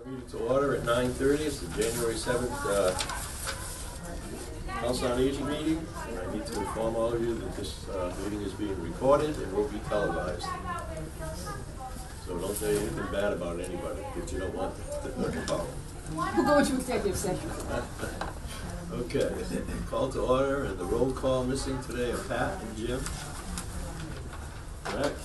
Meeting to order at 9:30. It's the January 7th Council on Aging meeting. And I need to inform all of you that this meeting is being recorded and will be televised. So don't say anything bad about anybody that you don't want to talk about. We'll go into executive session. Okay, call to order, and the roll call missing today are Pat and Jim. Correct?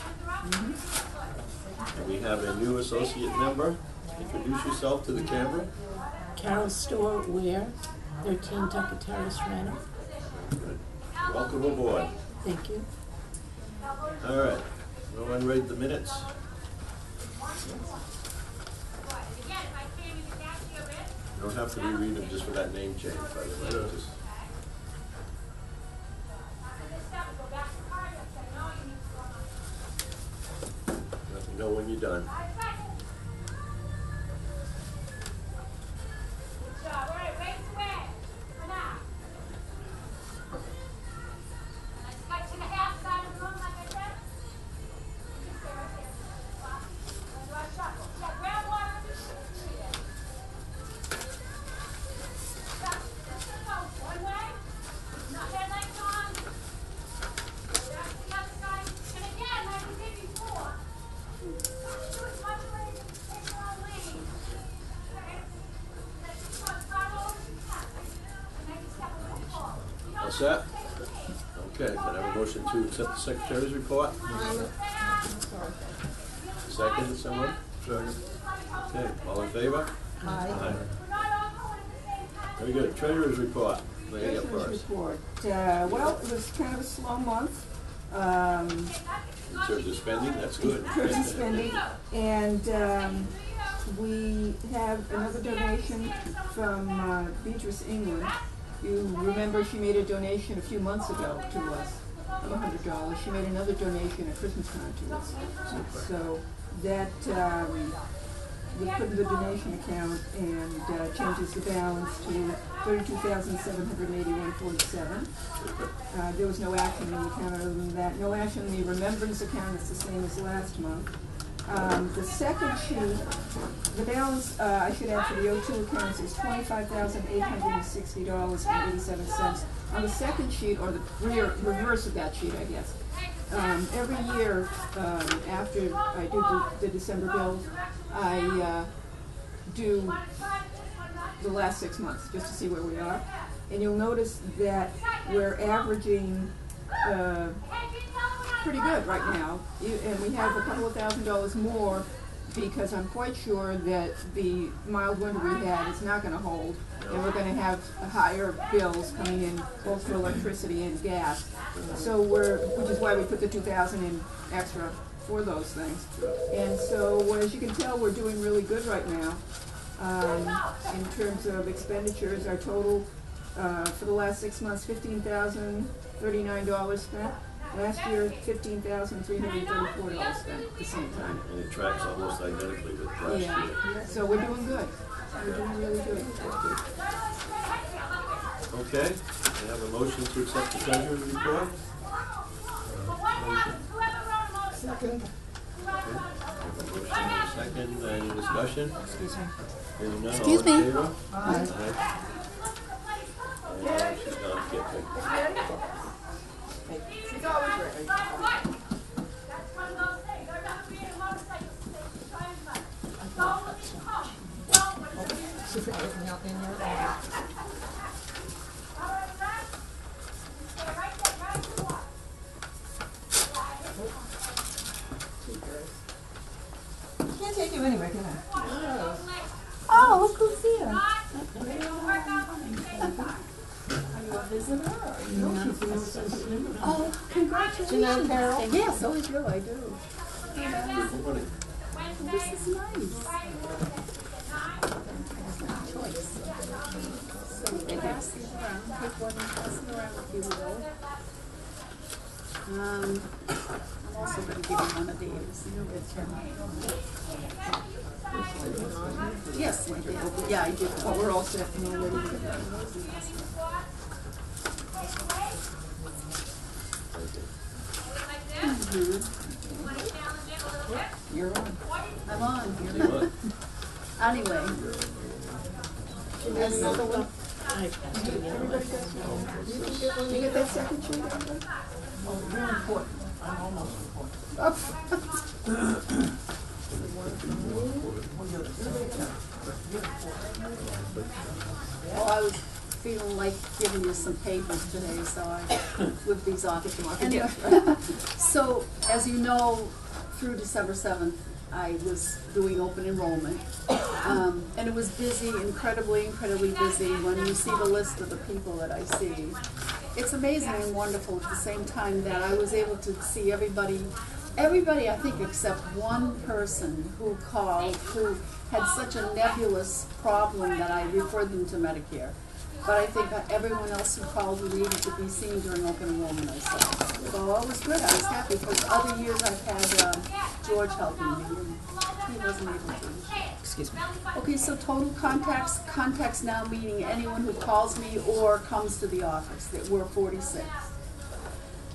And we have a new associate member. Introduce yourself to the camera. Carol Stewart Ware, 13 Tucker Terrace, Raynham. Good. Welcome aboard. Thank you. All right, no one read the minutes? You don't have to reread them just for that name change, by the way. Just let me know when you're done. All set? Okay, can I have a motion to accept the secretary's report? Second, someone? Second. Okay, all in favor? Aye. Very good. Treasurer's report. Lay it up Treasurer's first. report. Well, it was kind of a slow month. In terms of spending, that's good. In terms of spending, and we have another donation from Beatrice England. You remember she made a donation a few months ago to us of $100. She made another donation at Christmas time to us. So that we put in the donation account and changes the balance to $32,781.47. There was no action in the account other than that. No action in the remembrance account. It's the same as last month. The second sheet, the balance I should add for the O2 accounts is $25,860.87. On the second sheet, or the reverse of that sheet, I guess. Every year after I do the December bills, I do the last 6 months just to see where we are. And you'll notice that we're averaging pretty good right now, and we have a couple of $1,000s more because I'm quite sure that the mild winter we had is not going to hold, and we're going to have higher bills coming in both for electricity and gas. So which is why we put the $2,000 in extra for those things. And so as you can tell, we're doing really good right now. In terms of expenditures, our total for the last 6 months, $15,039 spent. Last year, $15,334 spent at the same time. And it tracks almost identically with last year. So we're doing good. We're doing really good. Okay, I have a motion to accept the treasurer's report. Second. Okay. I have a motion and a second. Any discussion? Excuse me. Hearing none, Excuse all in me. favor? Aye. She's not getting. She's always ready. Can't take you anyway, can I? Oh, look who's here. Are you a visitor? No, she's an associate. Oh, congratulations. Do you know Carol? Yes, oh, I do, I do. Everybody. This is nice. So you can pass these around, take one and pass it around if you will. I'm also going to give you one of these. Yes, I did. Yeah, I did. Oh, we're all set and all ready. You're on. I'm on. Tell you what, Anyway. That's another one. I passed it again. Everybody got one? You get that second sheet, everybody? Oh, you're important. I'm almost important. Well, I was feeling like giving you some papers today, so I whipped these off. Anyway, so as you know, through December 7th, I was doing open enrollment. And it was busy, incredibly busy. When you see the list of the people that I see, it's amazing and wonderful at the same time that I was able to see everybody I think except one person who called who had such a nebulous problem that I referred them to Medicare. But I think everyone else who called who needed to be seen during open enrollment I saw. So it was good, I was happy because other years I've had George helping me and he wasn't able to. Excuse me. Okay, so total contacts now meaning anyone who calls me or comes to the office, that we're 46.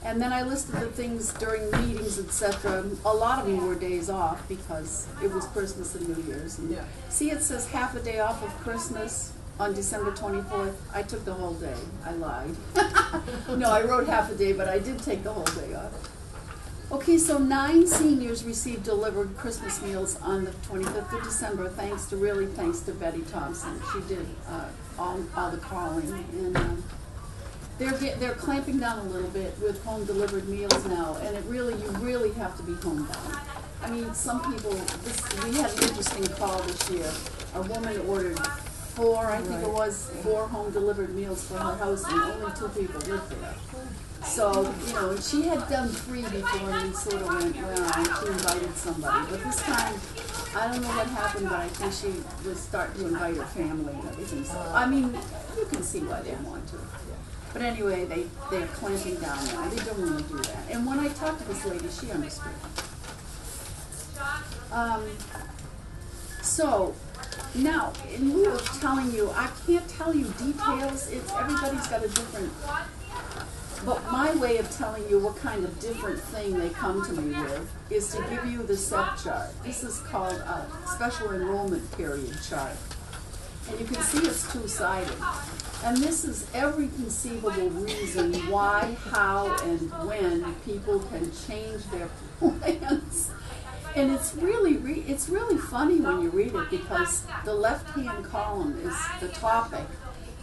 And then I listed the things during meetings, etc. A lot of them were days off because it was Christmas and New Year's. And see, it says half a day off of Christmas on December 24th. I took the whole day. I lied. No, I wrote half a day, but I did take the whole day off. Okay, so 9 seniors received delivered Christmas meals on the 25th of December, thanks to Betty Thompson. She did all the calling. And they're clamping down a little bit with home delivered meals now, and you really have to be homebound. I mean, some people, we had an interesting call this year. A woman ordered 4 home delivered meals for her house, and only 2 people lived there. So, and she had done 3 before, and we sort of went, well, she invited somebody. But this time, I don't know what happened, but I think she was starting to invite her family and everything. So, I mean, you can see why they want to. But anyway, they're clamping down now. They don't want to do that. And when I talked to this lady, she understood. So, now, in lieu of telling you, I can't tell you details. Everybody's got a different... But my way of telling you what kind of different thing they come to me with is to give you the SEP chart. This is called a special enrollment period chart. And you can see it's 2-sided. And this is every conceivable reason why, how, and when people can change their plans. And it's really funny when you read it because the left-hand column is the topic.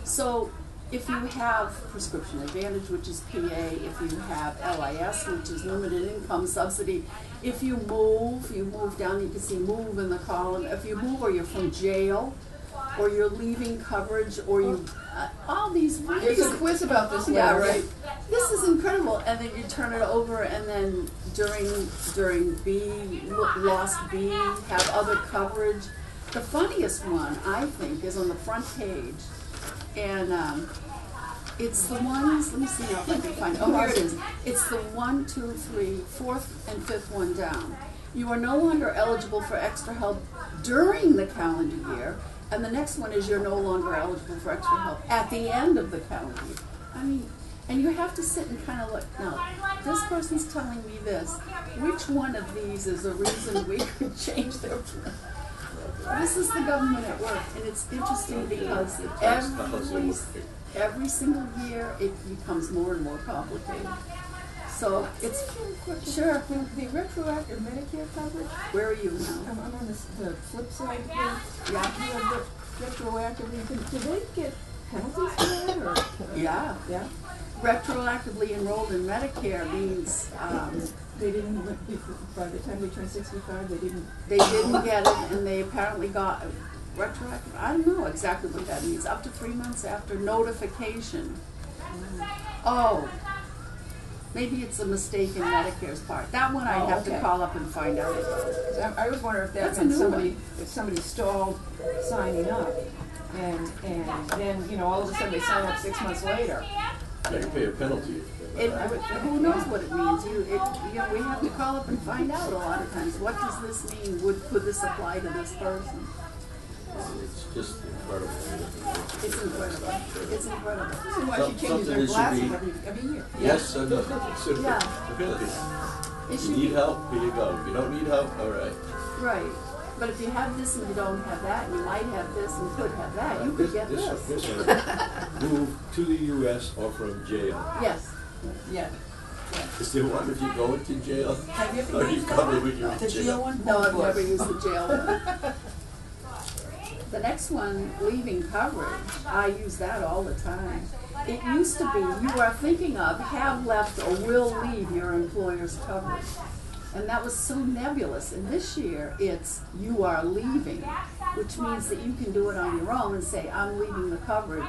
So if you have prescription advantage, which is PA, if you have LIS, which is limited income subsidy, if you move down, you can see move in the column. If you move or you're from jail, or you're leaving coverage, or you, all these. There's a quiz about this later. Yeah, right. This is incredible. And then you turn it over, and then during B, lost B, have other coverage. The funniest one, I think, is on the front page. And it's the ones, let me see if I can find, oh, here it is. It's the 1, 2, 3, 4th and 5th one down. You are no longer eligible for extra help during the calendar year, and the next one is you're no longer eligible for extra help at the end of the calendar year. I mean, and you have to sit and kind of look, now, this person's telling me this. Which one of these is a reason we could change their plan? This is the government at work, and it's interesting because every single year it becomes more and more complicated. So it's sure. The retroactive Medicare coverage. Where are you now? I'm on the flip side here. Yeah. Retroactively, do they get penalties for that? Or, Yeah. Yeah. Retroactively enrolled in Medicare means They didn't, by the time they turned 65, they didn't get it, and they apparently got retroactive. I don't know exactly what that means. Up to 3 months after notification. Oh, maybe it's a mistake in Medicare's part. That one I'd have to call up and find out about. I was wondering if that That's a meant new if somebody stalled signing up, and then all of a sudden they sign up 6 months later. Yeah, you pay a penalty. Who knows what it means? We have to call up and find out a lot of times. What does this mean? Could this apply to this person? It's just incredible. It's incredible. It's incredible. This is why she changes Something her that should glasses be- every year. Yes, I know. It Yeah. should be. It If should you need be help, here you go. If you don't need help, all right. right. But if you have this and you don't have that, and you might have this and could have that, you could get this. This one, moved to the US or from jail. Yes. Yeah. Is there one if you go into jail? Have you Or ever you used covered that? when you're in The jail jail? one? No, I've Of never course. used the jail one. The next one, leaving coverage, I use that all the time. It used to be, you are thinking of, have left, or will leave your employer's coverage. And that was so nebulous. And this year, it's you are leaving, which means that you can do it on your own and say, I'm leaving the coverage.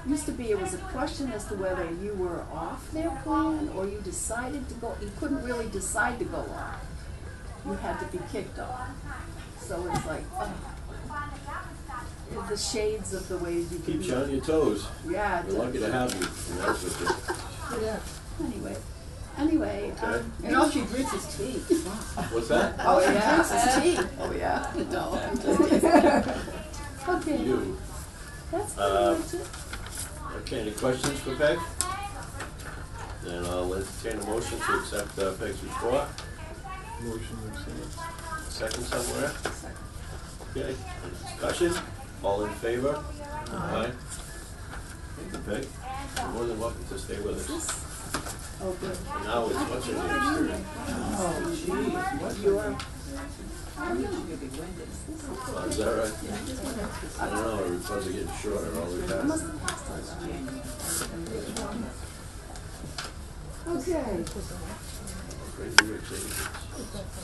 Used to be, it was a question as to whether you were off their plan or you decided to go. You couldn't really decide to go off. You had to be kicked off. So it's like, the shades of the ways you can Keeps you on your toes. Yeah, it We're lucky does. to have you, to be honest with you. Yeah. Anyway, Okay. And all she drinks is tea. What's that? Oh, yeah. drinks is tea. Oh, yeah. No, I'm just kidding. Okay, You. that's pretty much it. Okay, any questions for Peg? Then I'll entertain a motion to accept Peg's report. Motion accepted. Second somewhere? Okay, any discussion? All in favor? Aye. Thank you, Peg. You're more than welcome to stay with us. Oh, good. Now it's what's her name's turn. Oh, geez, what's Your, I need you to be winded. Oh, is that right? I don't know, our reports are getting shorter all the I must time. have passed those. Okay, Great new changes.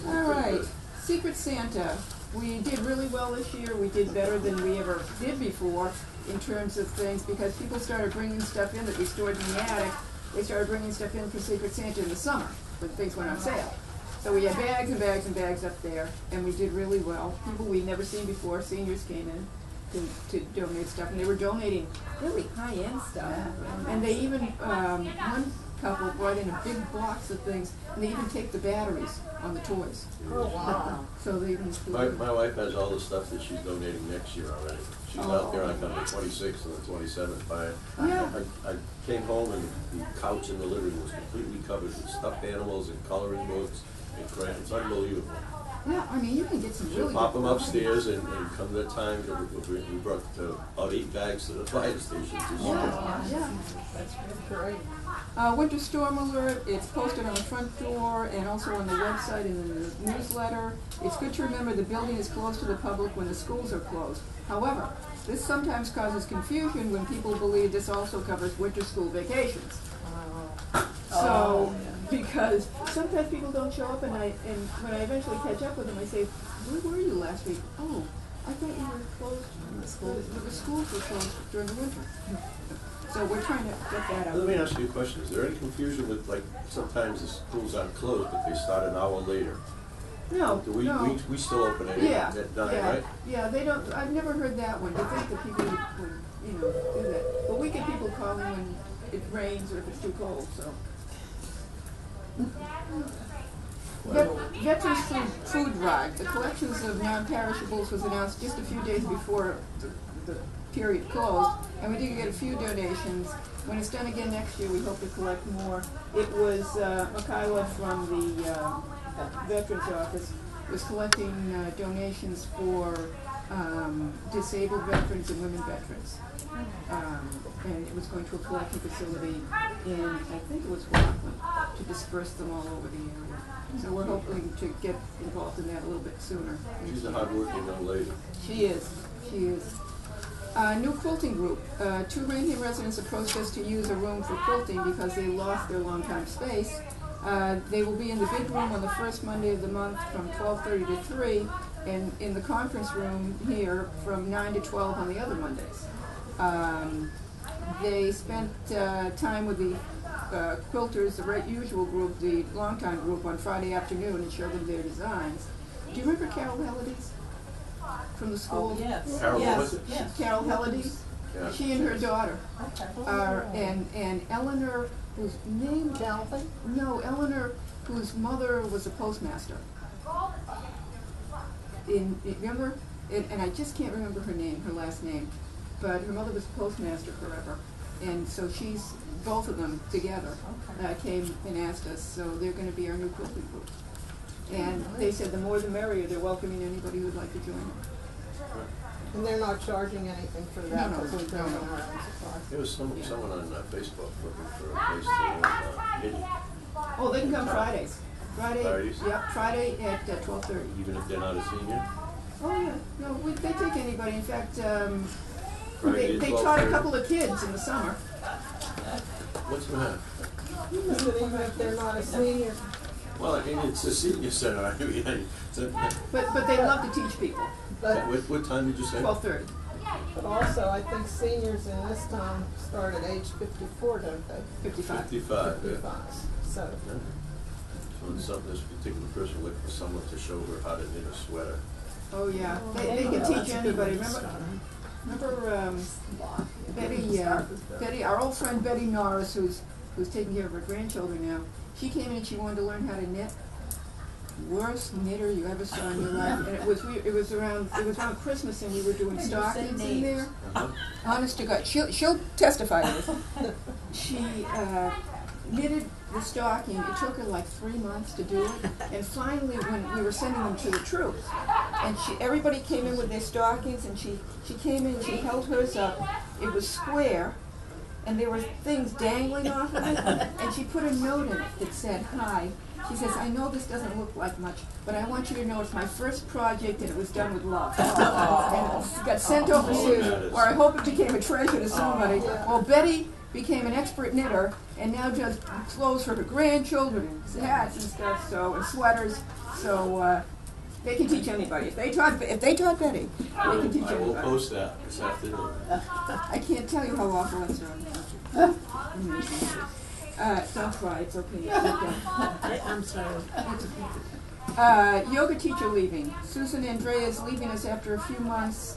all right. Secret Santa. We did really well this year. We did better than we ever did before in terms of things because people started bringing stuff in that we stored in the attic. They started bringing stuff in for Secret Santa in the summer when things went on sale. So we had bags and bags and bags up there, and we did really well. People we'd never seen before, seniors came in to donate stuff, and they were donating really high-end stuff. And they even, one couple brought in a big box of things, and they even take the batteries on the toys. Oh, wow. So they even included. My wife has all the stuff that she's donating next year already. She's out there on the 26th and the 27th buying. Yeah. I came home and the couch in the living room was completely covered with stuffed animals and coloring books and crayons. It's unbelievable. Yeah, I mean, you can get some So really pop good them upstairs and come that time, we brought about 8 bags to the fire station. Yeah. That's great. Winter storm alert, it's posted on the front door and also on the website and in the newsletter. It's good to remember the building is closed to the public when the schools are closed. However, this sometimes causes confusion when people believe this also covers winter school vacations. So, because sometimes people don't show up and when I eventually catch up with them, I say, where were you last week? Oh, I thought you were closed, the schools were closed during the winter. So we're trying to get that out. Let me ask you a question. Is there any confusion with, like, sometimes the schools aren't closed, but they start an hour later? No, Do no. we still open at Yeah, 9, yeah, right? yeah, they don't, I've never heard that one. I think that people would, do that. But we get people calling when it rains or if it's too cold, so. Veterans Food Drive. The collections of non-perishables was announced just a few days before the period closed, and we did get a few donations. When it's done again next year, we hope to collect more. It was Michaela from the Veterans Office was collecting donations for disabled veterans and women veterans. And it was going to a collection facility in, I think it was Rockland, to disperse them all over the area. So we're hoping to get involved in that a little bit sooner. She's a hardworking young lady. She is. New quilting group. 2 Raynham residents approached us to use a room for quilting because they lost their longtime space. They will be in the big room on the first Monday of the month from 12:30 to 3, and in the conference room here from 9 to 12 on the other Mondays. They spent time with the quilters, the usual group, the longtime group, on Friday afternoon and showed them their designs. Do you remember Carol Hellides from the school? Oh, yes. Carol, Yes, was it? yes. Carol Hellides? Yeah. She and her daughter. Okay. And Eleanor, whose name, Dalvin? no, Eleanor, whose mother was a postmaster. Remember? And I just can't remember her name, her last name, but her mother was a postmaster forever. And so both of them together, came and asked us, so they're gonna be our new quilting group. And they said the more the merrier, they're welcoming anybody who'd like to join them. And they're not charging anything for that, No, no, because we're no, bringing no. our own supplies. There was someone on Facebook looking for a place to knitting, Oh, they can come Fridays. Fridays? Yep, Friday at 12:30. even if they're not a senior. Oh, yeah, no, they take anybody, in fact, Friday they at taught a 12:30. couple of kids in the summer. What's the matter? But even if they're not a senior, Well, I mean, it's a senior center. I mean, it's a, But they love to teach people, but, what time did you say? 12:30. but also, I think seniors in this town start at age 54, don't they? 55. 55, yeah. 55, so. Yeah. So it's something, this particular person looking for someone to show her how to knit a sweater. Oh, yeah, they can teach anybody, remember, Betty, our old friend Betty Norris, who's taking care of her grandchildren now, she came in and she wanted to learn how to knit. Worst knitter you ever saw in your life, and it was around Christmas, and we were doing stockings in there. Uh-huh. Honest to God, she'll testify to this. She knitted the stocking. It took her like 3 months to do it, and finally, when we were sending them to the troops, and everybody came in with their stockings, and she came in, she held hers up. It was square, and there were things dangling off of it, and she put a note in it that said, "Hi." She says, "I know this doesn't look like much, but I want you to know it's my first project and it was done with love." And it got sent over to, or I hope it became a treasure to somebody. Well, Betty became an expert knitter and now does clothes for her grandchildren and hats and stuff, and sweaters. So they can teach anybody. If they taught Betty, they can teach I will anybody. post that this afternoon. I can't tell you how awful that's don't cry, it's okay. It's okay. I'm sorry. Yoga teacher leaving. Susan Andrea is leaving us after a few months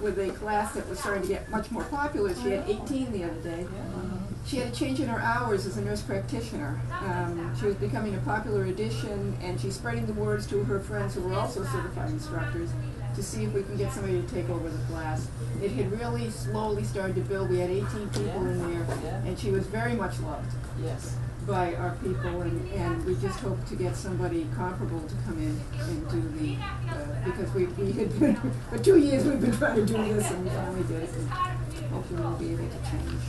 with a class that was starting to get much more popular. She had 18 the other day. She had a change in her hours as a nurse practitioner. She was becoming a popular addition, and she's spreading the words to her friends who were also certified instructors to see if we can get somebody to take over the class. It had really slowly started to build. We had 18 people in there, and she was very much loved Yes. by our people, and we just hope to get somebody comparable to come in and do the, because we had been, for 2 years we've been trying to do this, and we finally did it, and hopefully we'll be able to change.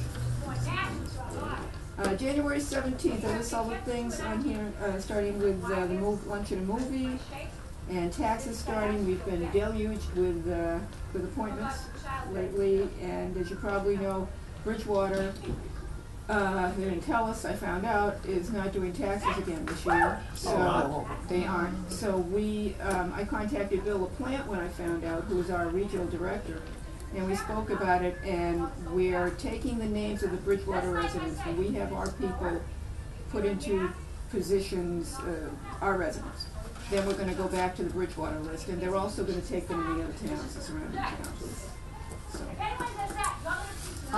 January 17th, I list all the things on here, starting with the lunch and a movie, and taxes starting. We've been deluged with appointments lately, and as you probably know, Bridgewater, they didn't tell us, I found out, is not doing taxes again this year, so they aren't. So I contacted Bill LaPlante when I found out, who is our regional director, and we spoke about it, and we're taking the names of the Bridgewater residents, and we have our people put into positions, our residents. Then we're gonna go back to the Bridgewater list, and they're also gonna take them in the other towns, the surrounding towns. So,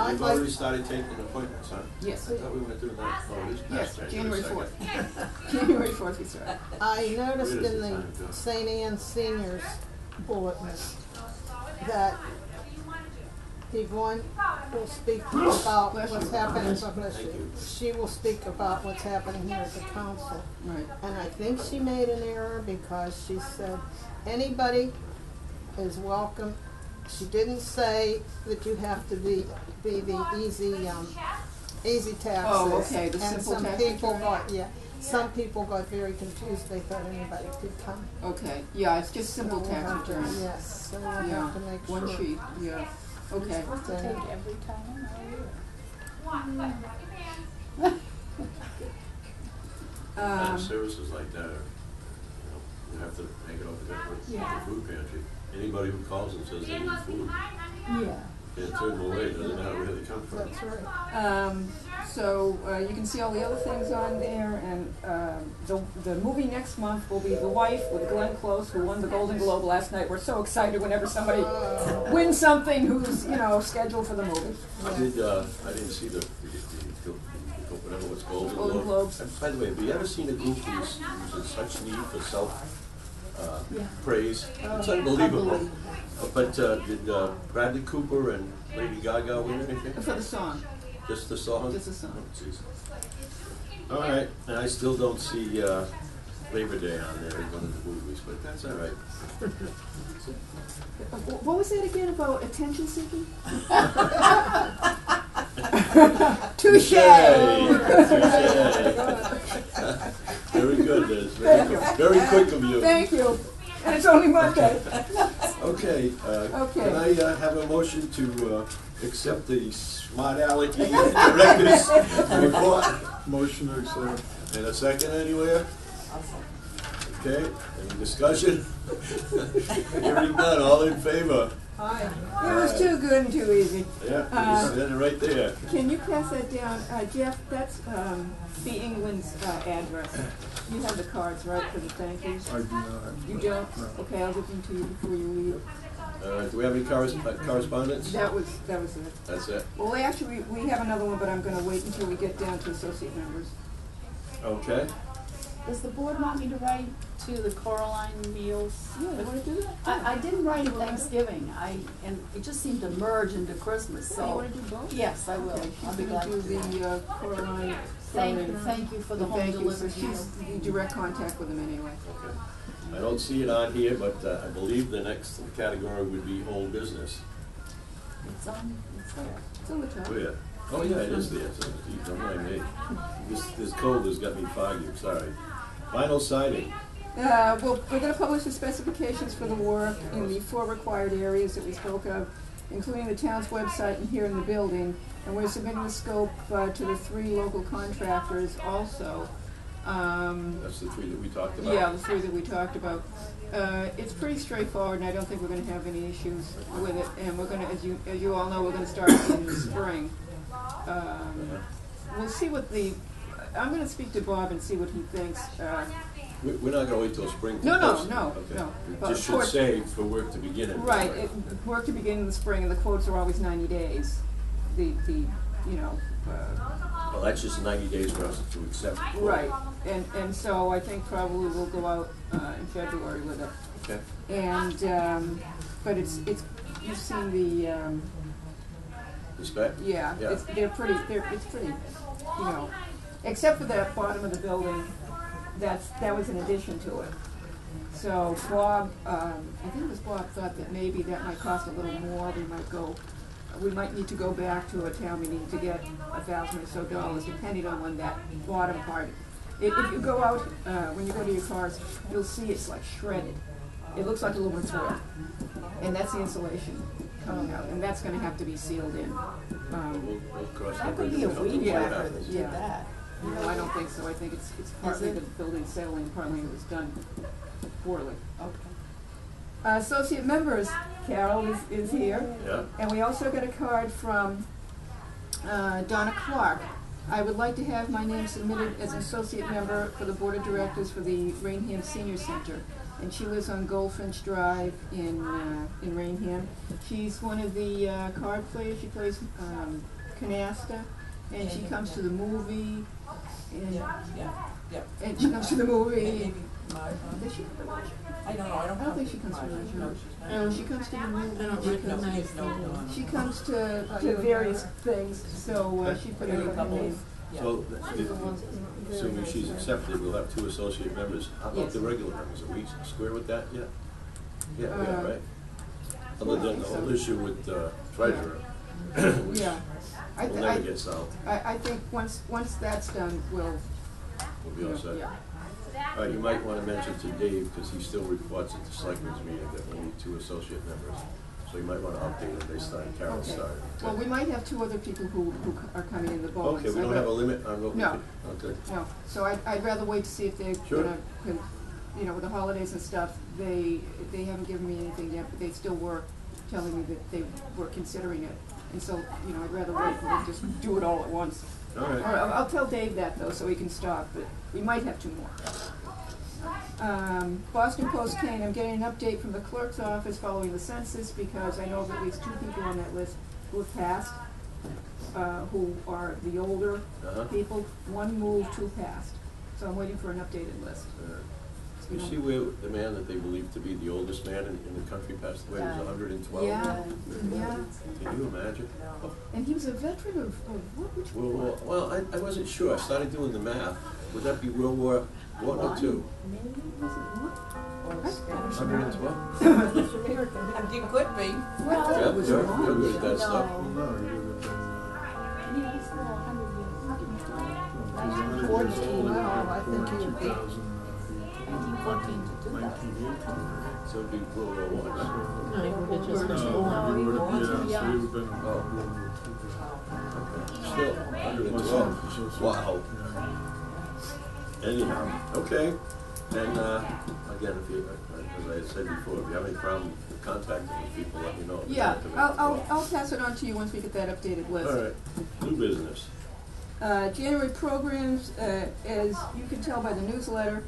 We've already started taking appointments, huh? yes, I thought we went through that, oh, it is yes, past January 2nd. 4th. January 4th we start. I noticed Where does in the the time go? St. Anne Seniors bulletin that Yvonne will speak about Bless what's you. happening, God bless Thank you. you. She will speak about what's happening here at the council. Right. And I think she made an error because she said anybody is welcome. She didn't say that you have to be the easy taxes. Oh, okay, the simple And tax some people return. some people got very confused. They thought anybody could come. Okay, yeah, it's just simple So we'll tax have to- returns. Yes, so we'll Yeah, have to make sure. one sheet, yeah, okay. So- every time. Services like that are, you have to make it over there with the food pantry. Anybody who calls and says they need food, Yeah. can't turn them away, doesn't matter where they come from. That's right. So you can see all the other things on there, and the movie next month will be The Wife with Glenn Close, who won the Golden Globe last night. We're so excited whenever somebody wins something who's, scheduled for the movie. I didn't see the whatever it's called. Golden Globes. And by the way, have you ever seen a group who's in such need for praise? It's unbelievable. But did Bradley Cooper and Lady Gaga win anything? For the song, Just the song? just the song. Oh, jeez. All right, and I still don't see Labor Day on there in one of the movies, but that's all right. What was that again about attention seeking? Touche! Very good, Liz. Thank you. Very quick of you. Thank you. And it's only Monday. Okay, Okay. can I have a motion to accept the smart alecky director's report? Motion to accept. And a second anywhere? Okay, any discussion? Hearing none, all in favor? Hi. It was too good and too easy. Yeah, you said it right there. Can you pass that down? Jeff, that's the England's address. You have the cards, right, for the thank yous? I do not. You don't? No. Okay, I'll give them to you before you leave. Do we have any correspondence? That was it. That's it? Well, actually, we have another one, but I'm gonna wait until we get down to associate members. Okay. Does the board want me to write to the Coraline Meals? Yeah, you wanna do that? I didn't write Thanksgiving, and it just seemed to merge into Christmas, So so. you wanna do both? Yes, I will. Okay, I'll she's be glad gonna to do do that. the Coraline. Thank you for the home Thank you. So delivered she's meal. in direct contact with them anyway. Okay. I don't see it on here, but I believe the next category would be old business. It's there. It's on the top. Oh, yeah. Oh, yeah, it is there. So, geez, don't mind me. This cold has got me foggy, I'm sorry. Vinyl siding. Well, we're gonna publish the specifications for the work in the 4 required areas that we spoke of, including the town's website and here in the building. And we're submitting the scope to the 3 local contractors also. That's the 3 that we talked about. Yeah, the 3 that we talked about. It's pretty straightforward, and I don't think we're gonna have any issues with it. And we're gonna, as you all know, we're gonna start in the spring. We'll see what I'm gonna speak to Bob and see what he thinks. We're not gonna wait till spring to No, no, post it. no, Okay. no. It But just of should course- say for work to begin in. Right, work to begin in the spring, and the quotes are always 90 days. Well, that's just 90 days for us to accept. the quote. Right, and so I think probably we'll go out in February with it. Okay. And, but it's, you've seen The spec? yeah, Yeah. it's pretty, except for that bottom of the building, that was an addition to it. So Bob, I think it was Bob thought that maybe that might cost a little more, we might need to go back to a town meeting to get $1,000 or so, depending on when that bottom part. If you go out, when you go to your cars, you'll see it's like shredded. It looks like aluminum foil, and that's the insulation coming out, and that's gonna have to be sealed in. We'll cross That that could bridge be a when it comes weed to it. whacker that did Yeah. that. No, I don't think so. I think it's partly it? the building settling, partly it was done poorly. Okay. Associate members, Carol is here, Yeah, and we also got a card from Donna Clark. I would like to have my name submitted as an associate member for the Board of Directors for the Raynham Senior Center. And she lives on Goldfinch Drive in Raynham. She's one of the card players. She plays canasta, and she comes to the movie. And, and she comes to the movie. Does she come to Russia? I don't know, I I don't think she comes from Russia. No, she's not. No, she comes to the movie. I don't She recognize comes- the She comes to various things, so she put in her name. so, assuming she's accepted, we'll have 2 associate members. How about Yes. the regular members? Are we square with that? Yeah? Yeah, we are, right? Other I than the think whole so. issue with treasurer. which Yeah. will never get solved. I think once that's done, we'll, We'll be all set. yeah. You might want to mention to Dave, because he still reports at the selectmen's meeting, that we need 2 associate members. So you might want to update it based on Carol Okay. started. Well, we might have 2 other people who are coming in the boat. Okay, we don't have a limit on what we No. can, okay. No, so I'd rather wait to see if they're Sure. gonna, with the holidays and stuff, they haven't given me anything yet, but they still were telling me that they were considering it. And so, I'd rather wait and just do it all at once. All Or right. I'll tell Dave that though, so he can stop, but we might have 2 more. Boston Post Kane, I'm getting an update from the clerk's office following the census, because I know of at least 2 people on that list who have passed, who are the older Uh-huh. people. 1 moved, 2 passed, so I'm waiting for an updated list. You see where the man that they believe to be the oldest man in the country passed away, was 112? Yeah, yeah. Can you imagine? Oh, And he was a veteran of what? Which war? well, I wasn't sure. I started doing the math. Would that be World War I or II? Maybe was it what? 112? You could be. Well, Yeah, it was you're long. good at that stuff. Well, no, you would have been, Well, I think you would be. 1914 to 2000. 1918, So it'd be World War I. No, he would have just been No, born. you would have, No, he yeah, so was you would have been. Oh. Yeah. Still, 112. Wow. Anyhow, okay. And again, if you, as I had said before, if you have any problem contacting these people, let me know. Yeah, I'll pass it on to you once we get that updated list. All right, new business. January programs, as you can tell by the newsletter,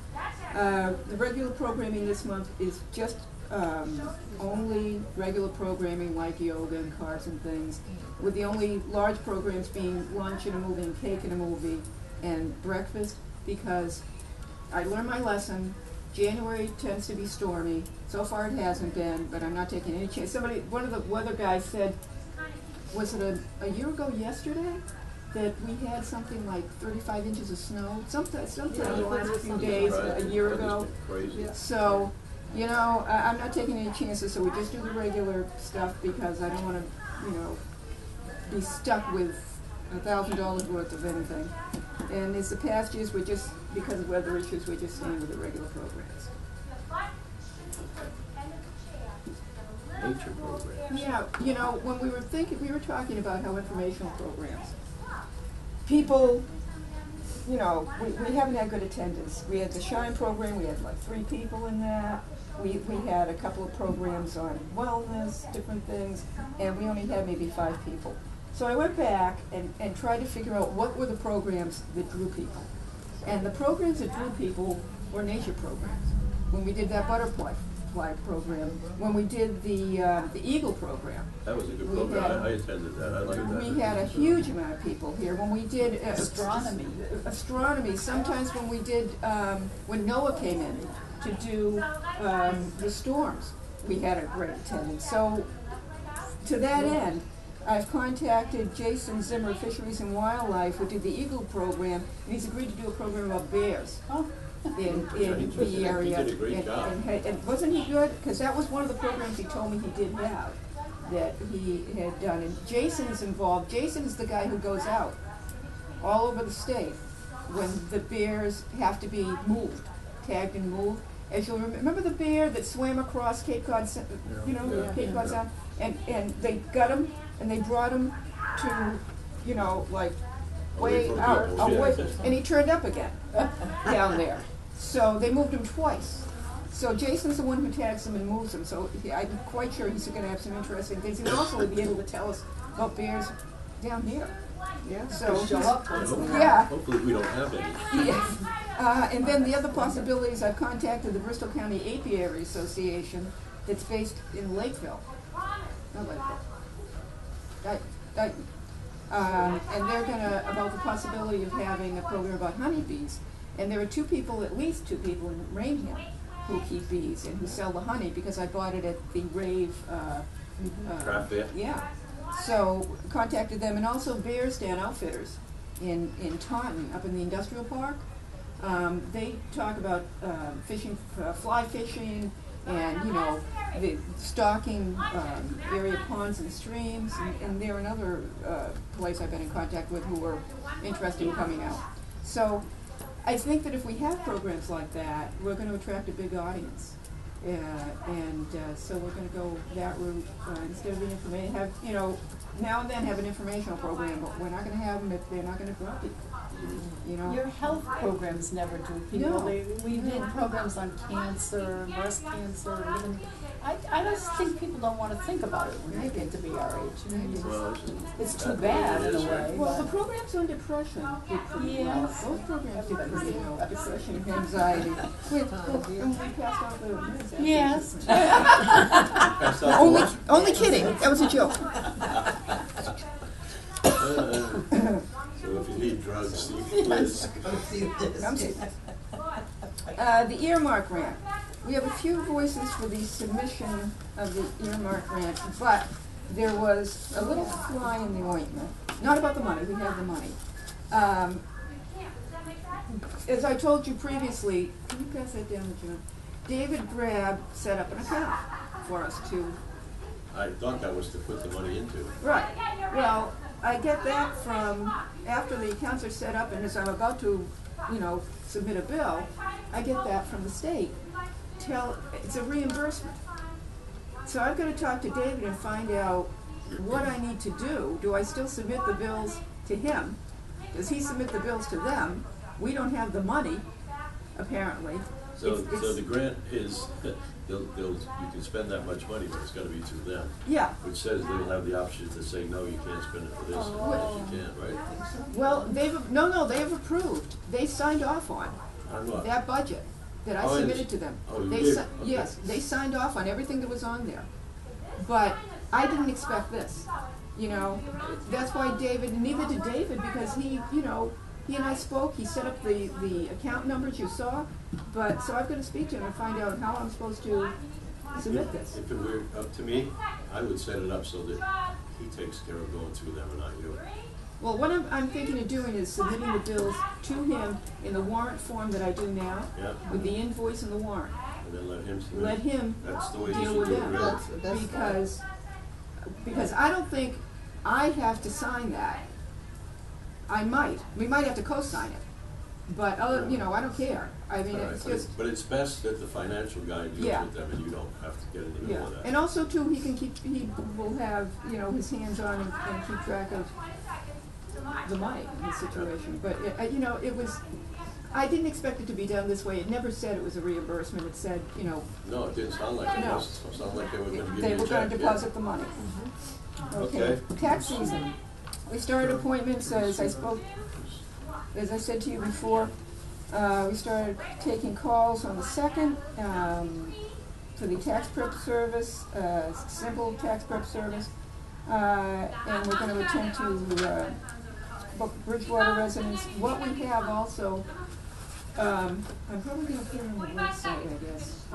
the regular programming this month is just only regular programming like yoga and cars and things, with the only large programs being lunch and a movie and cake and a movie and breakfast, because I learned my lesson. January tends to be stormy. So far it hasn't been, but I'm not taking any chance. One of the weather guys said, was it a year ago yesterday, that we had something like 35 inches of snow, sometime in the last few days, a year ago. Crazy. So, you know, I'm not taking any chances, so we just do the regular stuff because I don't want to, you know, be stuck with $1,000 worth of anything. And as the past years, we're just, because of weather issues, we're just staying with the regular programs. Nature programs. Yeah, you know, when we were talking about how informational programs, people, you know, we haven't had good attendance. We had the Shine program, we had like 3 people in that. We had a couple of programs on wellness, different things, and we only had maybe 5 people. So I went back and tried to figure out what were the programs that drew people. And the programs that drew people were nature programs. When we did that butterfly program, when we did the Eagle program. That was a good We program. had- I attended that. I liked that. We had a huge amount of people here. When we did astronomy, sometimes when we did, when NOAA came in to do the storms, we had a great attendance. So to that end, I've contacted Jason Zimmer, Fisheries and Wildlife, who did the Eagle program, and he's agreed to do a program about bears in the area. He did a great job. And wasn't he good? Because that was one of the programs he told me he did have, that he had done. And Jason's involved. Jason's the guy who goes out all over the state when the bears have to be moved, tagged and moved. As you'll remember the bear that swam across Cape Cod, you know, Cape Cod Sound, and they got him and they brought him to, you know, like Away way from out, people, away, yeah. and he turned up again down there. So they moved him twice. So Jason's the one who tags them and moves them. So I'm quite sure he's going to have some interesting things. And also will be able to tell us about bears down here. Yeah. So Show up Yeah, once in a hopefully- while. yeah. Hopefully we don't have any. Yes. And then the other possibilities, I've contacted the Bristol County Apiary Association that's based in Lakeville. Not Lakeville. And they're gonna, about the possibility of having a program about honeybees. And there are at least two people in Raynham who keep bees and who sell the honey, because I bought it at the rave, Craft fair? yeah. So contacted them, and also Bears Den Outfitters in Taunton, up in the industrial park. They talk about fishing, fly fishing, and you know, the stocking area ponds and streams, and they're another place I've been in contact with who are interested in coming out. So I think that if we have programs like that, we're going to attract a big audience. So we're going to go that route instead of the information. Have, you know, now and then have an informational program, but we're not going to have them if they're not going to draw people. You know. Your health programs never do people. No. We did programs on cancer, breast cancer, even, I just think people don't want to think about it when they get to be our age. You know, you just- Well, it's too that's bad what it in a is, right? way. Well, the but- programs on depression did pretty well. Yes. Those programs did pretty well. Depression and anxiety. And we passed out the meds after. Yes. Pass out Only, what? only kidding. That was a joke. So if you need drugs, see Liz. I'm kidding. The earmark grant. We have a few voices for the submission of the earmark grant, but there was a little fly in the ointment. Not about the money, we have the money. As I told you previously, can you pass that down to Jim? David Grab set up an account for us to. I thought that was to put the money into. Right. Well, I get that from after the accounts are set up, and as I'm about to, submit a bill, I get that from the state. It's a reimbursement. So I've got to talk to David and find out what I need to do. Do I still submit the bills to him? Does he submit the bills to them? We don't have the money, apparently. So the grant is, you can spend that much money, but it's gotta be through them. Yeah. Which says they'll have the option to say, no, you can't spend it for this, and yes, you can, right? Well, they've approved. They signed off on what? that budget that I Oh, submitted to them. Oh, you They did? si- Okay. Yes, they signed off on everything that was on there. But I didn't expect this, That's why David, neither did David, because he and I spoke, he set up the account numbers you saw, but, so I've got to speak to him and find out how I'm supposed to submit this. If it were up to me, I would set it up so that he takes care of going through them and not you. Well, what I'm thinking of doing is submitting the bills to him in the warrant form that I do now, Yeah. with the invoice and the warrant. And then let him submit. Let him That's the way you deal should with do it, them. really. Because I don't think I have to sign that. We might have to co-sign it, but I don't care. I mean, All right, it's just, but it's best that the financial guy deals Yeah. with them and you don't have to get in the middle yeah. of that. And also too, he will have, his hands on and keep track of the money in the situation. But, it was, I didn't expect it to be done this way. It never said it was a reimbursement. It said, No, it didn't sound like it. No. It sounded like they were gonna give you a check. they were gonna yeah. deposit the money. Okay. Tax season. We started appointments, as I said to you before, we started taking calls on the 2nd, for the tax prep service, simple tax prep service. And we're gonna attend to, Bridgewater residents. What we have also, I'm probably gonna put it on the website, I guess.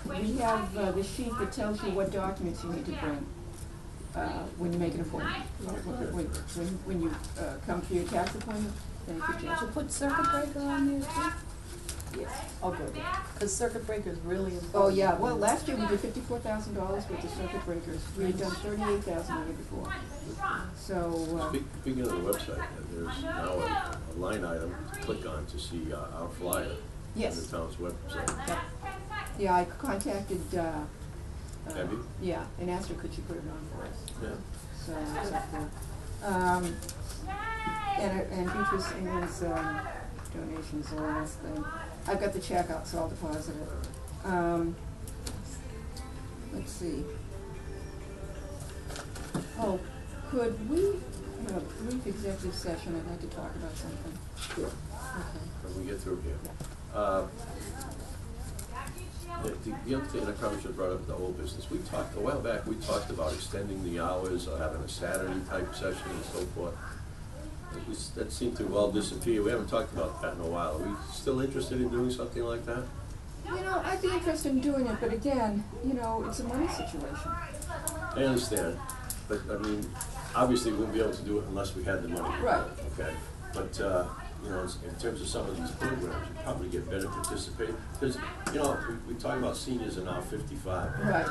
We have, the sheet that tells you what documents you need to bring, when you make an appointment. When you, come for your tax appointment. Thank you, Did Jen. you put circuit breaker on there too? Yes. Oh, good, because circuit breaker is really important. Oh, yeah, well, last year we did $54,000 worth of circuit breakers. We had done $38,000 the year before. So, Speaking of the website, there's now a line item to click on to see our flyer on Yes. the town's website. yeah, I contacted, Have you? yeah, and asked her could she put it on for us. Yeah. So, that's cool. And Beatrice Ann's, donations, all this thing. I've got the check out, so I'll deposit it. Let's see. Oh, could we have a brief executive session? I'd like to talk about something. Sure. Okay. When we get through here. The other thing I probably should have brought up the whole business, a while back, we talked about extending the hours or having a Saturday type session and so forth. That seemed to well disappear. We haven't talked about that in a while. Are we still interested in doing something like that? I'd be interested in doing it, but again, it's a money situation. I understand, but I mean, obviously we wouldn't be able to do it unless we had the money. Right. Okay, but, in terms of some of these programs, you probably get better participation, because, we talk about seniors are now 55. Right.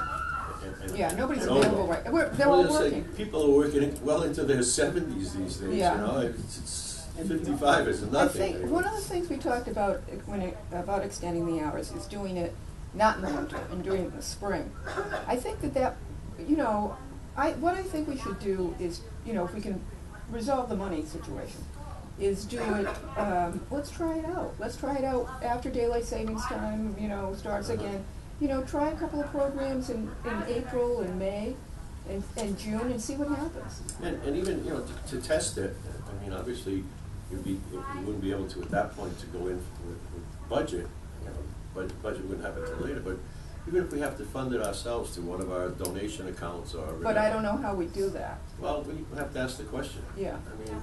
and- Yeah, nobody's and over. available right, they're Well, all it's like working. people are working well into their 70s these days, Yeah. It's 55 is nothing. I think anymore. one of the things we talked about about extending the hours is doing it not in the winter and doing it in the spring. I think what I think we should do is, if we can resolve the money situation, is do it, let's try it out. Let's try it out after daylight savings time, starts again. Try a couple of programs in April and May and June and see what happens. And even, to test it, I mean, obviously, you wouldn't be able to at that point to go in with budget, but budget wouldn't happen until later, but even if we have to fund it ourselves through one of our donation accounts or. But I don't know how we do that. Well, we have to ask the question. Yeah. I mean,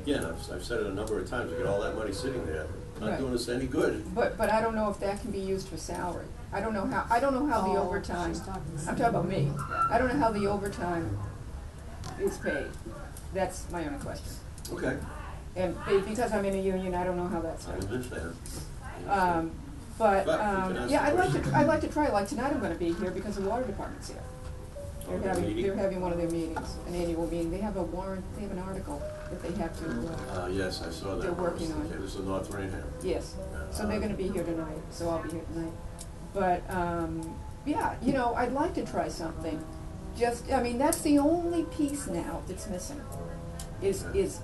again, I've said it a number of times, we get all that money sitting there, not Right. doing us any good. But I don't know if that can be used for salary. I don't know how the Oh, overtime, she's talking I'm talking about me. I don't know how the overtime is paid. That's my only question. Okay, And because I'm in a union, I don't know how that's I done. understand. But, But we can ask yeah, the I'd question. like to try, like tonight I'm gonna be here because the water department's here. Oh, they're meeting? They're having one of their meetings, an annual meeting. They have a warrant, they have an article that they have to, Yes, I saw that. They're working on it. Okay, this is North Raynham. yes. So they're gonna be here tonight, so I'll be here tonight. But, yeah, you know, I'd like to try something. Just, I mean, that's the only piece now that's missing, is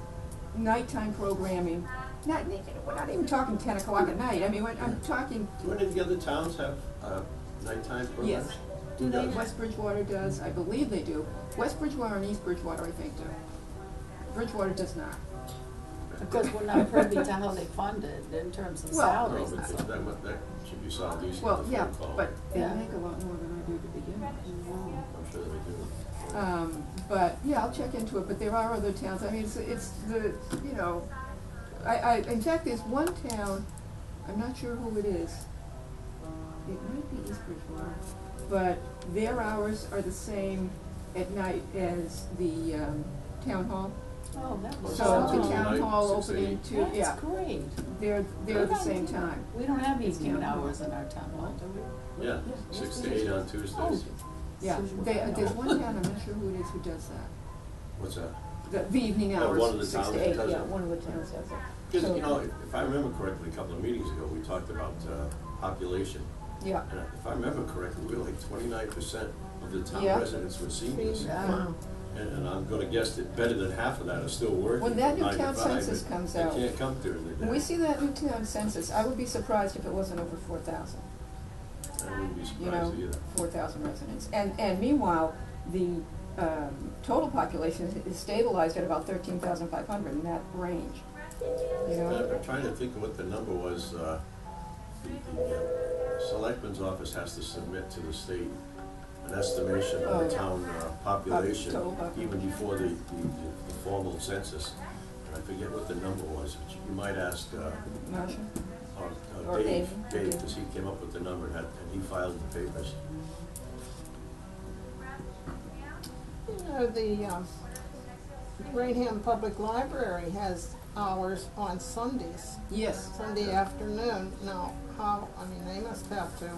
nighttime programming. We're not even talking 10 o'clock at night. I mean, I'm talking, Do any of the other towns have nighttime programs? yes. Who does? West Bridgewater does, I believe they do. West Bridgewater and East Bridgewater, I think, do. Bridgewater does not. Because we're not privy to how they fund it in terms of Well- No, salaries but and stuff. that should be solved easily Well, with a yeah, phone call. but they Yeah. make a lot more than I do to begin with. I'm sure they do. But, yeah, I'll check into it, but there are other towns, I mean, it's the, you know, in fact, there's one town, I'm not sure who it is. It might be East Bridgewater, but their hours are the same at night as the, town hall. Oh, that was. So Oh. the town Night, hall 6 to opening 8. to, That's yeah, great. they're We the don't same do- time. We don't have evening town hall. hours in our town hall, do we? Yeah, 6 to 8 on Tuesdays. Yeah, there's one town, I'm not sure who it is who does that. What's that? The evening Oh, hours, one of the 6 towns to that 8, does yeah, it. one of the towns does it. Because, So- you know, if I remember correctly, a couple of meetings ago, we talked about population. Yeah, And if I remember correctly, we were like 29% of the town Yeah. residents were seniors. Yeah. And I'm gonna guess that better than half of that are still working. When that new 9 to town 5, census and comes they out- can't come during the day. when we see that new town census, I would be surprised if it wasn't over 4,000, I wouldn't be you know, surprised either. 4,000 residents. And meanwhile, the total population is stabilized at about 13,500 in that range, you know? I'm trying to think of what the number was, the selectman's office has to submit to the state an estimation of the Oh. town population, Total population. even before the formal census. And I forget what the number was, but you might ask, Marcia? or Or Dave, Dave. because he came up with the number and he filed the papers. You know, the Raynham Public Library has hours on Sundays, Yes. Sunday afternoon. Now, how, I mean, they must have to,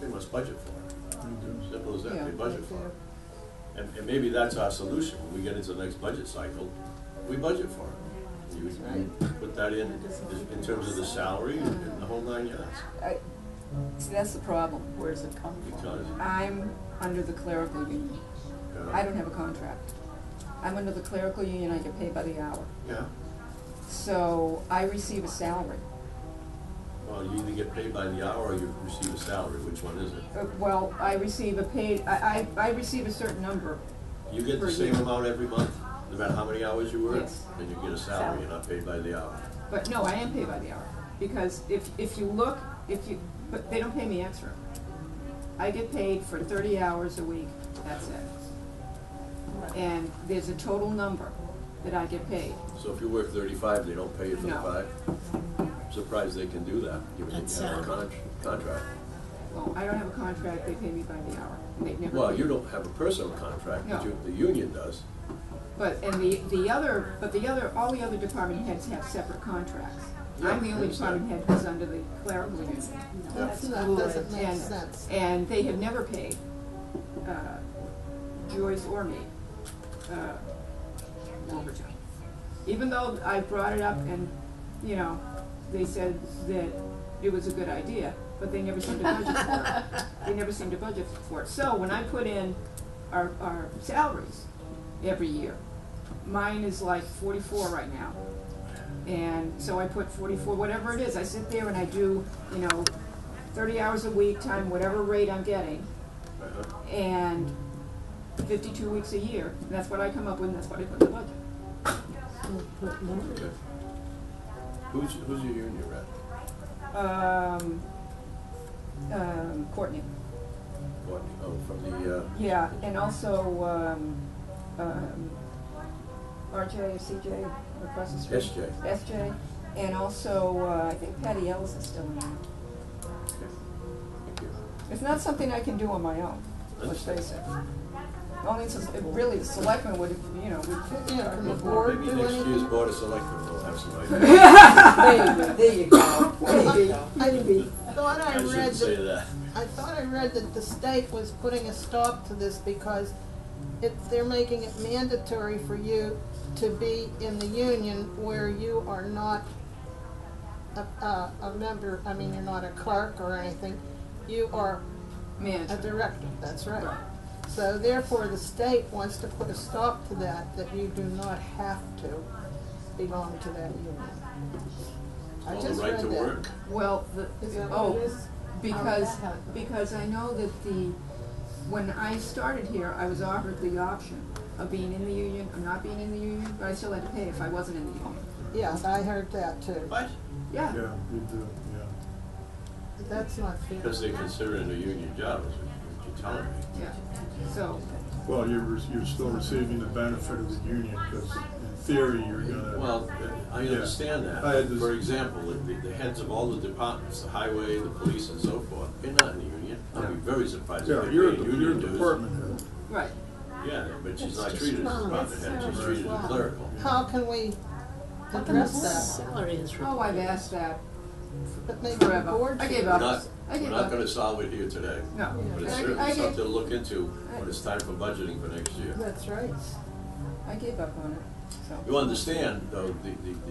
They must budget for it. Simple as that, Yeah. they budget they for do. it. And maybe that's our solution, when we get into the next budget cycle, we budget for it. You put that in terms of the salary and the whole 9 yards. See, that's the problem. Where's it come from? Because, I'm under the clerical union. you know, I don't have a contract. I'm under the clerical union, I get paid by the hour. yeah, So I receive a salary. well, you either get paid by the hour or you receive a salary, which one is it? Well, I receive I receive a certain number. You get the Per same year. amount every month, no matter how many hours you work? Yes. Then you get a salary, you're not paid by the hour. But no, I am paid by the hour, because if you look, but they don't pay me extra. I get paid for 30 hours a week, that's it. And there's a total number that I get paid. So if you work 35, they don't pay you for the No. 5? I'm surprised they can do that, given that That's you have a sad. contract. Well, I don't have a contract, they pay me by the hour. They've never Well, paid you me. don't have a personal contract, but No. the union does. But, and all the other department heads have separate contracts. Yeah, I'm the I only understand. department head who's under the clerical union. That doesn't make And- sense. And they have never paid, Joyce or me, overtime. Even though I brought it up and, you know, they said that it was a good idea, but they never seemed to budget for it. They never seemed to budget for it. So when I put in our salaries every year, mine is like 44 right now. And so I put 44, whatever it is, I sit there and I do, 30 hours a week time whatever rate I'm getting, Uh-huh. and 52 weeks a year. And that's what I come up with, and that's what I put in the budget. Okay. Who's your union rep? Courtney. Courtney? Oh, from the, Yeah, and also RJ or CJ, across the street. SJ. SJ, and also, I think Patty Ellis is still in there. Thank you. It's not something I can do on my own, let's face it. Only, really, the selectmen would, you know, would. Yeah, from the board Maybe do next year's anything? Board of Selectmen will have some ideas. There you go. I thought I I read shouldn't say that, that. I thought I read that the state was putting a stop to this because they're making it mandatory for you to be in the union where you are not a member, I mean, you're not a clerk or anything, you are a Manager. director, that's right. Right. So therefore, the state wants to put a stop to that you do not have to belong to that union. I All the just right read to that. work. Well, Is that what oh, it is? because I know that when I started here, I was offered the option of being in the union, or not being in the union, but I still had to pay if I wasn't in the union. Yes, I heard that too. What? Yeah. Yeah, you do, yeah. That's not fair. Because they consider it a union job, is what you're telling me. Yeah, so, Well, you're still receiving the benefit of the union, because in theory, you're gonna. Well, I Yeah. understand that. I understand. For example, the heads of all the departments, the highway, the police and so forth, they're not in the union. I'd be very surprised Yeah, if you're they paid a union dues. department head. right. Yeah, but she's not It's treated as a just wrong. department head, she's treated as clerical. How can we How come the address that? salary is Oh, I've required? asked that But maybe the forever. board I should- gave We're up. not, I we're gave not up. gonna solve it here today. No. But it's I certainly gave- something to look into when it's time for budgeting for next year. That's right. I gave up on it, so. You understand, though,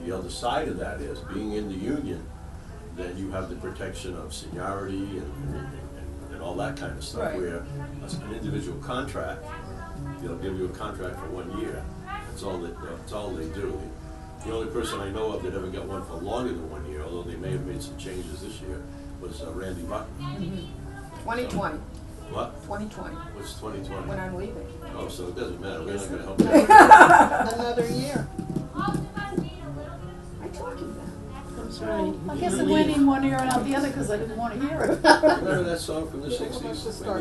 the other side of that is, being in the union, then you have the protection of seniority and all that kind of stuff, Right. where an individual contract, they'll give you a contract for 1 year. That's all they do. The only person I know of that ever got one for longer than 1 year, although they may have made some changes this year, was Randy Buckner. 2020, What? 2020, What's 2020? when I'm leaving. Oh, so it doesn't matter, we're not gonna help you. Another year. I told you that. I'm sorry. I guess it went in one ear and out the other because I didn't want to hear it. Remember that song from the 60s?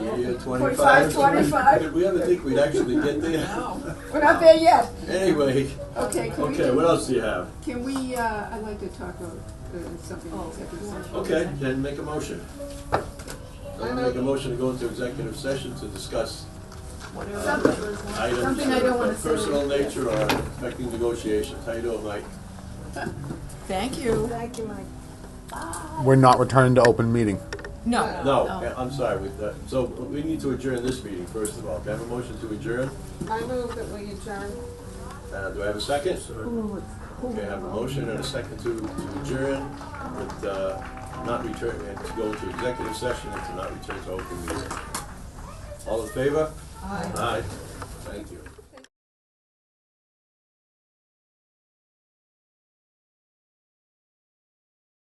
Maybe year 25, 25. Did we ever think we'd actually get there? No, we're not there yet. Anyway, Okay, okay, what else do you have? Can we, I'd like to talk about something in executive session. Okay, then make a motion. I'm gonna make a motion to go into executive session to discuss items Something I don't wanna of say. personal nature or affecting negotiations. How you doing, Mike? Thank you. Thank you, Mike. We're not returning to open meeting. No. No, Oh. I'm sorry, so we need to adjourn this meeting first of all. Can I have a motion to adjourn? I move that we adjourn. Do I have a second? Okay, I have a motion and a second to adjourn, but not return, to go into executive session and to not return to open meeting. All in favor? Aye. Aye. Thank you.